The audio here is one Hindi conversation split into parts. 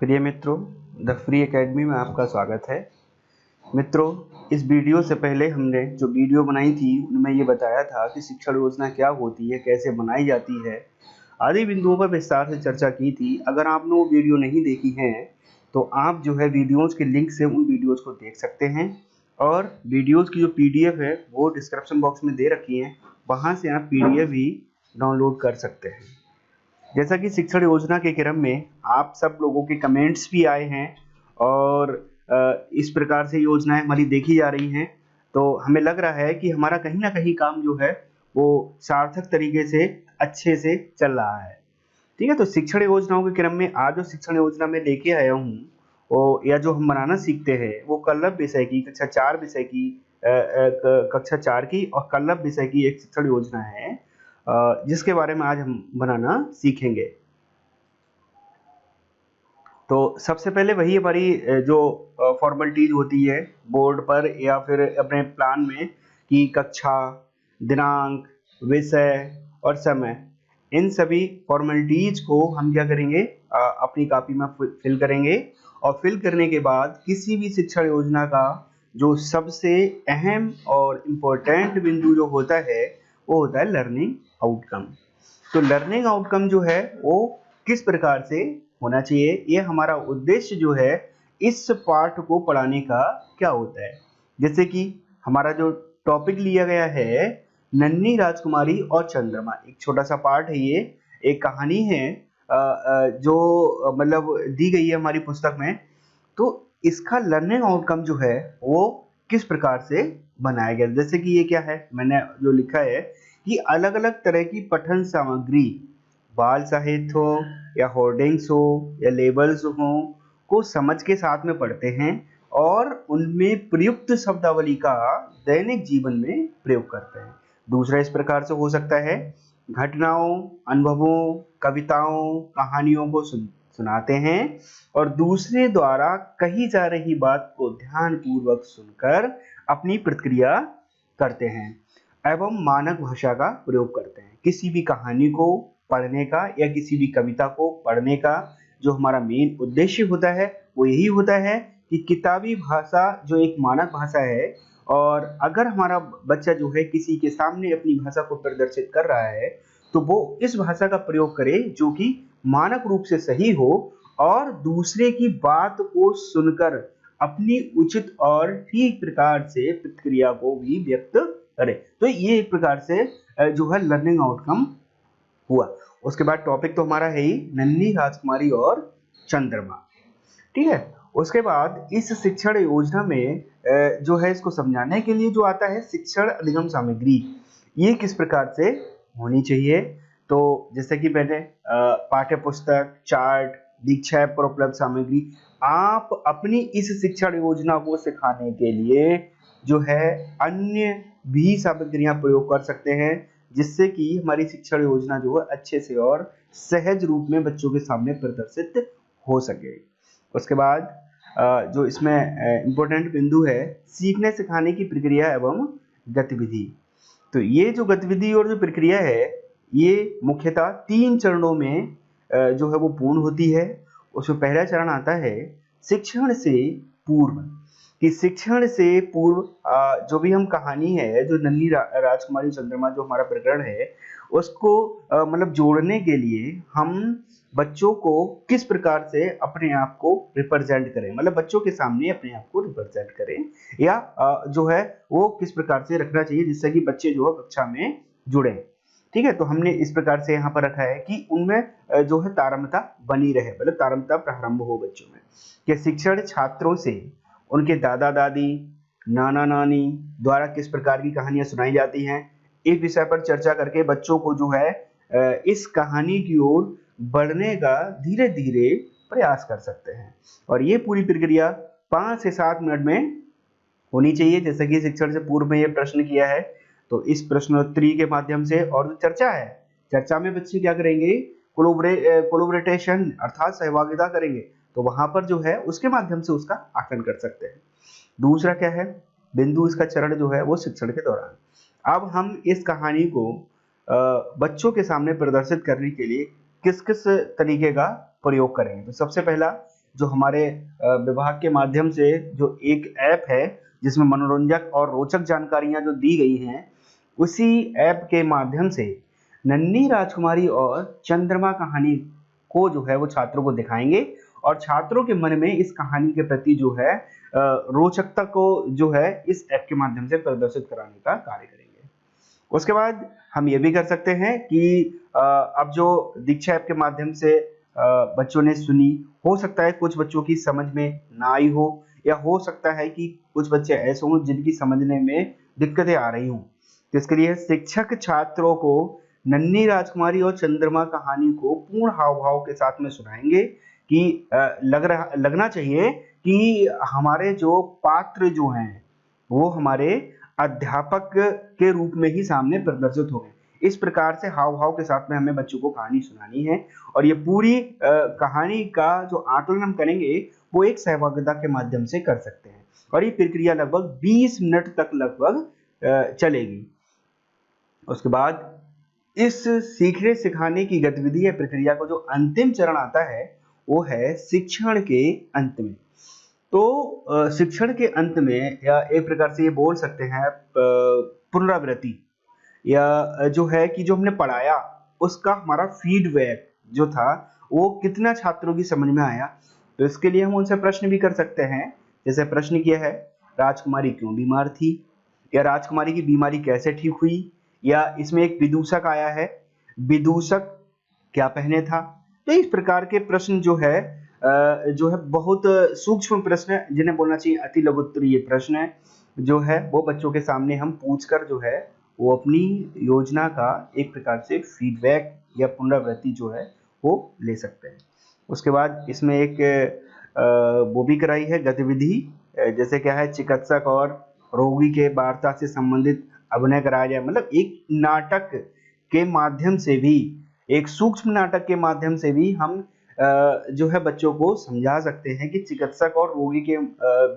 प्रिय मित्रों, द फ्री एकेडमी में आपका स्वागत है। मित्रों, इस वीडियो से पहले हमने जो वीडियो बनाई थी उनमें ये बताया था कि शिक्षण योजना क्या होती है, कैसे बनाई जाती है, आदि बिंदुओं पर विस्तार से चर्चा की थी। अगर आपने वो वीडियो नहीं देखी है तो आप जो है वीडियोज़ के लिंक से उन वीडियोज़ को देख सकते हैं, और वीडियोज़ की जो PDF है वो डिस्क्रिप्शन बॉक्स में दे रखी है, वहाँ से आप PDF भी डाउनलोड कर सकते हैं। जैसा कि शिक्षण योजना के क्रम में आप सब लोगों के कमेंट्स भी आए हैं और इस प्रकार से योजनाएं हमारी देखी जा रही हैं, तो हमें लग रहा है कि हमारा कहीं ना कहीं काम जो है वो सार्थक तरीके से अच्छे से चल रहा है। ठीक है, तो शिक्षण योजनाओं के क्रम में आज जो शिक्षण योजना में लेके आया हूँ वो, या जो हम बनाना सीखते हैं, वो कल्लभ विषय की कक्षा 4 विषय की कक्षा 4 की और कल्लभ विषय की एक शिक्षण योजना है, जिसके बारे में आज हम बनाना सीखेंगे। तो सबसे पहले वही हमारी जो फॉर्मेलिटीज होती है बोर्ड पर या फिर अपने प्लान में, कि कक्षा, दिनांक, विषय और समय, इन सभी फॉर्मेलिटीज को हम क्या करेंगे, अपनी कॉपी में फिल करेंगे। और फिल करने के बाद किसी भी शिक्षण योजना का जो सबसे अहम और इम्पोर्टेंट बिंदु जो होता है वो होता है लर्निंग आउटकम। तो लर्निंग आउटकम जो है वो किस प्रकार से होना चाहिए, ये हमारा उद्देश्य जो है इस पाठ को पढ़ाने का क्या होता है। जैसे कि हमारा जो टॉपिक लिया गया है, नन्ही राजकुमारी और चंद्रमा, एक छोटा सा पाठ है, ये एक कहानी है जो मतलब दी गई है हमारी पुस्तक में। तो इसका लर्निंग आउटकम जो है वो किस प्रकार से बनाया गया, जैसे कि ये क्या है, मैंने जो लिखा है कि अलग अलग तरह की पठन सामग्री, बाल साहित्य हो या होर्डिंग्स हो या लेबल्स हो, को समझ के साथ में पढ़ते हैं और उनमें प्रयुक्त शब्दावली का दैनिक जीवन में प्रयोग करते हैं। दूसरा इस प्रकार से हो सकता है, घटनाओं, अनुभवों, कविताओं, कहानियों को सुनाते हैं और दूसरे द्वारा कही जा रही बात को ध्यान पूर्वक सुनकर अपनी प्रतिक्रिया करते हैं एवं मानक भाषा का प्रयोग करते हैं। किसी भी कहानी को पढ़ने का या किसी भी कविता को पढ़ने का जो हमारा मेन उद्देश्य होता है वो यही होता है कि किताबी भाषा जो एक मानक भाषा है, और अगर हमारा बच्चा जो है किसी के सामने अपनी भाषा को प्रदर्शित कर रहा है तो वो इस भाषा का प्रयोग करे जो कि मानक रूप से सही हो और दूसरे की बात को सुनकर अपनी उचित और ठीक प्रकार से प्रतिक्रिया को भी व्यक्त करे। तो ये एक प्रकार से जो है लर्निंग आउटकम हुआ। उसके बाद टॉपिक तो हमारा है ही नन्ही राजकुमारी और चंद्रमा। ठीक है, उसके बाद इस शिक्षण योजना में जो है इसको समझाने के लिए जो आता है शिक्षण अधिगम सामग्री, ये किस प्रकार से होनी चाहिए। तो जैसे कि मैंने पाठ्य पुस्तक, चार्ट, दीक्षा पर उपलब्ध सामग्री, आप अपनी इस शिक्षण योजना को सिखाने के लिए जो है अन्य भी सामग्रियां प्रयोग कर सकते हैं, जिससे कि हमारी शिक्षण योजना जो है अच्छे से और सहज रूप में बच्चों के सामने प्रदर्शित हो सके। उसके बाद जो इसमें इम्पोर्टेंट बिंदु है, सीखने सिखाने की प्रक्रिया एवं गतिविधि। तो ये जो गतिविधि और जो प्रक्रिया है ये मुख्यतः 3 चरणों में जो है वो पूर्ण होती है। उसमें पहला चरण आता है शिक्षण से पूर्व, कि शिक्षण से पूर्व जो भी हम कहानी है, जो नन्ही राजकुमारी चंद्रमा जो हमारा प्रकरण है, उसको मतलब जोड़ने के लिए हम बच्चों को किस प्रकार से अपने आप को रिप्रेजेंट करें, मतलब बच्चों के सामने अपने आप को रिप्रेजेंट करें, या जो है वो किस प्रकार से रखना चाहिए जिससे कि बच्चे जो है कक्षा में जुड़े। ठीक है, तो हमने इस प्रकार से यहाँ पर रखा है कि उनमें जो है तारमता बनी रहे, मतलब तारमता प्रारंभ हो बच्चों में, कि शिक्षण छात्रों से उनके दादा दादी, नाना नानी द्वारा किस प्रकार की कहानियां सुनाई जाती हैं, इस विषय पर चर्चा करके बच्चों को जो है इस कहानी की ओर बढ़ने का धीरे धीरे प्रयास कर सकते हैं। और ये पूरी प्रक्रिया 5 से 7 मिनट में होनी चाहिए। जैसे कि शिक्षण से पूर्व में ये प्रश्न किया है, तो इस प्रश्नोत्तरी के माध्यम से और जो चर्चा है, चर्चा में बच्चे क्या करेंगे, कोलैबोरेशन अर्थात सहभागिता करेंगे, तो वहां पर जो है उसके माध्यम से उसका आकलन कर सकते हैं। दूसरा क्या है बिंदु, इसका चरण जो है वो शिक्षण के दौरान। अब हम इस कहानी को बच्चों के सामने प्रदर्शित करने के लिए किस किस तरीके का प्रयोग करेंगे। तो सबसे पहला जो हमारे विभाग के माध्यम से जो एक ऐप है जिसमें मनोरंजक और रोचक जानकारियां जो दी गई हैं, उसी ऐप के माध्यम से नन्ही राजकुमारी और चंद्रमा कहानी को जो है वो छात्रों को दिखाएंगे और छात्रों के मन में इस कहानी के प्रति जो है रोचकता को जो है इस ऐप के माध्यम से प्रदर्शित कराने का कार्य करेंगे। उसके बाद हम ये भी कर सकते हैं कि अब जो दीक्षा ऐप के माध्यम से बच्चों ने सुनी, हो सकता है कुछ बच्चों की समझ में ना आई हो, या हो सकता है कि कुछ बच्चे ऐसे हों जिनकी समझने में दिक्कतें आ रही हों। तो इसके लिए शिक्षक छात्रों को नन्ही राजकुमारी और चंद्रमा कहानी को पूर्ण हाव भाव के साथ में सुनाएंगे कि लगना चाहिए कि हमारे जो पात्र जो हैं वो हमारे अध्यापक के रूप में ही सामने प्रदर्शित हो गए। इस प्रकार से हाव भाव के साथ में हमें बच्चों को कहानी सुनानी है और ये पूरी कहानी का जो आकलन हम करेंगे वो एक सहभागिता के माध्यम से कर सकते हैं और ये प्रक्रिया लगभग 20 मिनट तक लगभग चलेगी। उसके बाद इस सीखने सिखाने की गतिविधि या प्रक्रिया को जो अंतिम चरण आता है वो है शिक्षण के अंत में। तो शिक्षण के अंत में या एक प्रकार से ये बोल सकते हैं पुनरावृत्ति या जो है कि जो हमने पढ़ाया उसका हमारा फीडबैक जो था वो कितना छात्रों की समझ में आया। तो इसके लिए हम उनसे प्रश्न भी कर सकते हैं। जैसे प्रश्न किया है, राजकुमारी क्यों बीमार थी, या राजकुमारी की बीमारी कैसे ठीक हुई, या इसमें एक विदूषक आया है, विदूषक क्या पहने था। तो इस प्रकार के प्रश्न जो है बहुत सूक्ष्म प्रश्न है जिन्हें बोलना चाहिए अति लघु उत्तरीय प्रश्न है, जो है वो बच्चों के सामने हम पूछकर जो है वो अपनी योजना का एक प्रकार से फीडबैक या पुनरावृत्ति जो है वो ले सकते हैं। उसके बाद इसमें एक वो भी कराई है गतिविधि, जैसे क्या है चिकित्सक और रोगी के वार्ता से संबंधित अभिनय कराया जाए। मतलब एक नाटक के माध्यम से भी, एक सूक्ष्म नाटक के माध्यम से भी हम जो है बच्चों को समझा सकते हैं कि चिकित्सक और रोगी के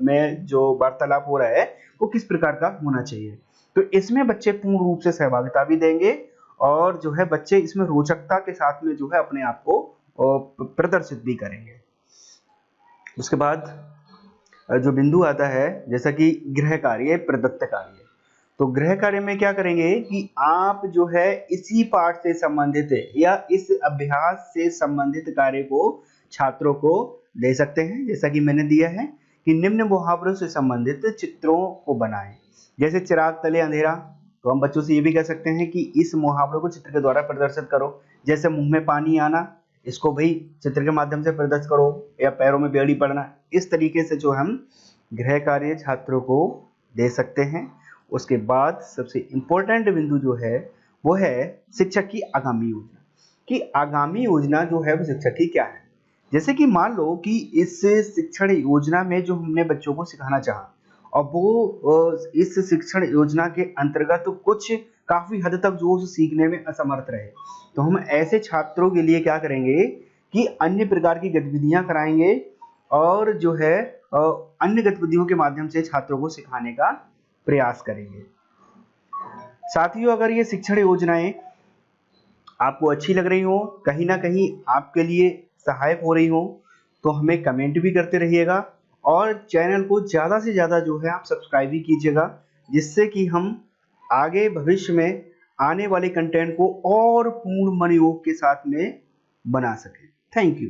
में जो वार्तालाप हो रहा है वो किस प्रकार का होना चाहिए। तो इसमें बच्चे पूर्ण रूप से सहभागिता भी देंगे और जो है बच्चे इसमें रोचकता के साथ में जो है अपने आप को प्रदर्शित भी करेंगे। उसके बाद जो बिंदु आता है जैसा कि गृह कार्य, प्रदत्त कार्य। तो गृह कार्य में क्या करेंगे कि आप जो है इसी पाठ से संबंधित या इस अभ्यास से संबंधित कार्य को छात्रों को दे सकते हैं। जैसा कि मैंने दिया है कि निम्न मुहावरों से संबंधित चित्रों को बनाएं। जैसे चिराग तले अंधेरा, तो हम बच्चों से ये भी कह सकते हैं कि इस मुहावरों को चित्र के द्वारा प्रदर्शित करो। जैसे मुंह में पानी आना, इसको भाई चित्र के माध्यम से प्रदर्शित करो, या पैरों में बेड़ी पड़ना। इस तरीके से जो हम गृह कार्य छात्रों को दे सकते हैं। उसके बाद सबसे इम्पोर्टेंट बिंदु जो है वो है शिक्षक की आगामी योजना, कि आगामी योजना जो है वो शिक्षक की क्या है। जैसे कि मान लो कि इस शिक्षण योजना में जो हमने बच्चों को सिखाना चाहा और वो इस शिक्षण योजना के अंतर्गत कुछ काफी हद तक जो सीखने में असमर्थ रहे, तो हम ऐसे छात्रों के लिए क्या करेंगे कि अन्य प्रकार की गतिविधियां कराएंगे और जो है अन्य गतिविधियों के माध्यम से छात्रों को सिखाने का प्रयास करेंगे। साथियों, अगर ये शिक्षण योजनाएं आपको अच्छी लग रही हो, कहीं ना कहीं आपके लिए सहायक हो रही हो, तो हमें कमेंट भी करते रहिएगा और चैनल को ज़्यादा से ज़्यादा जो है आप सब्सक्राइब भी कीजिएगा, जिससे कि हम आगे भविष्य में आने वाले कंटेंट को और पूर्ण मनोयोग के साथ में बना सकें। Thank you.